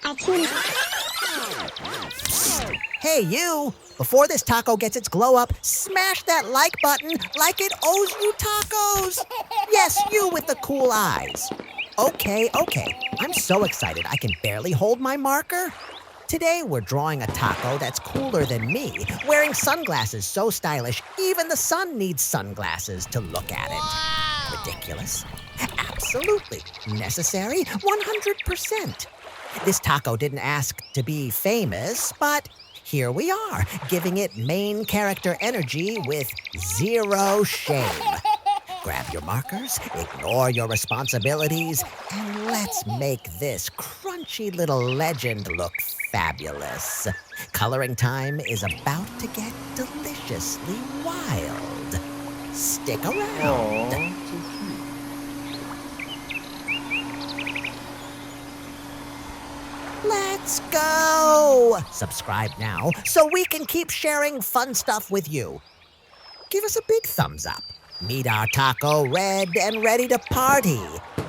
Artoonza. Psst. Hey, you! Before this taco gets its glow up, smash that like button like it owes you tacos! Yes, you with the cool eyes. Okay. I'm so excited I can barely hold my marker. Today we're drawing a taco that's cooler than me, wearing sunglasses so stylish even the sun needs sunglasses to look at it. Ridiculous? Absolutely. Necessary? 100%. This taco didn't ask to be famous, but here we are, giving it main character energy with zero shame. Grab your markers, ignore your responsibilities, and let's make this crunchy little legend look fabulous. Coloring time is about to get deliciously wild. Stick around. Aww, so cute. Let's go! Subscribe now so we can keep sharing fun stuff with you. Give us a big thumbs up. Meet our taco red and ready to party.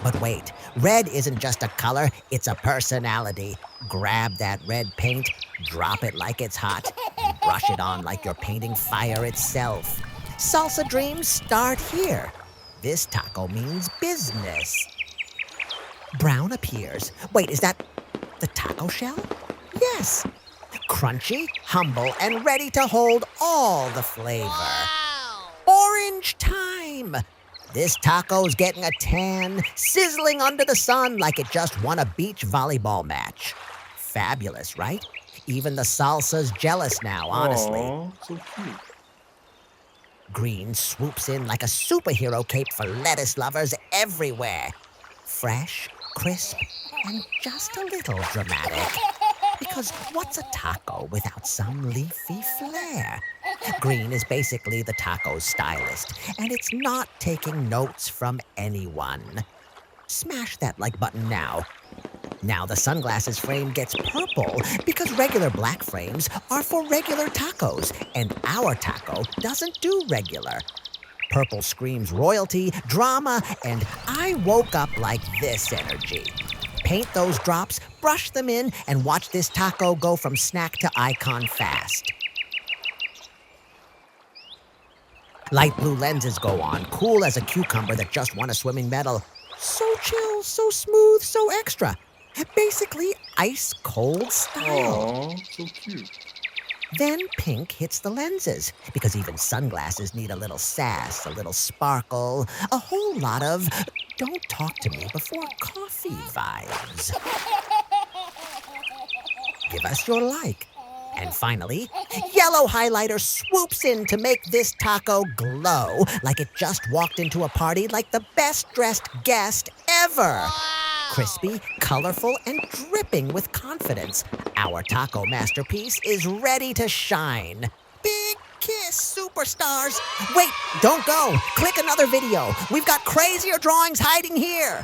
But wait, red isn't just a color, it's a personality. Grab that red paint, drop it like it's hot, and brush it on like you're painting fire itself. Salsa dreams start here. This taco means business. Brown appears. Wait, is that the taco shell? Yes. Crunchy, humble, and ready to hold all the flavor. Orange time! This taco's getting a tan, sizzling under the sun like it just won a beach volleyball match. Fabulous, right? Even the salsa's jealous now, honestly. Aww, so cute. Green swoops in like a superhero cape for lettuce lovers everywhere. Fresh, crisp, and just a little dramatic. Because what's a taco without some leafy flair? Green is basically the taco's stylist, and it's not taking notes from anyone. Smash that like button now. Now the sunglasses frame gets purple because regular black frames are for regular tacos, and our taco doesn't do regular. Purple screams royalty, drama, and I woke up like this energy. Paint those drops, brush them in, and watch this taco go from snack to icon fast. Light blue lenses go on, cool as a cucumber that just won a swimming medal. So chill, so smooth, so extra. Basically, ice-cold style. Aww, so cute. Then pink hits the lenses, because even sunglasses need a little sass, a little sparkle, a whole lot of don't talk to me before coffee vibes. Give us your like. And finally, yellow highlighter swoops in to make this taco glow like it just walked into a party like the best-dressed guest ever. Crispy, colorful, and dripping with confidence, our taco masterpiece is ready to shine. Big kiss, superstars! Wait, don't go. Click another video. We've got crazier drawings hiding here.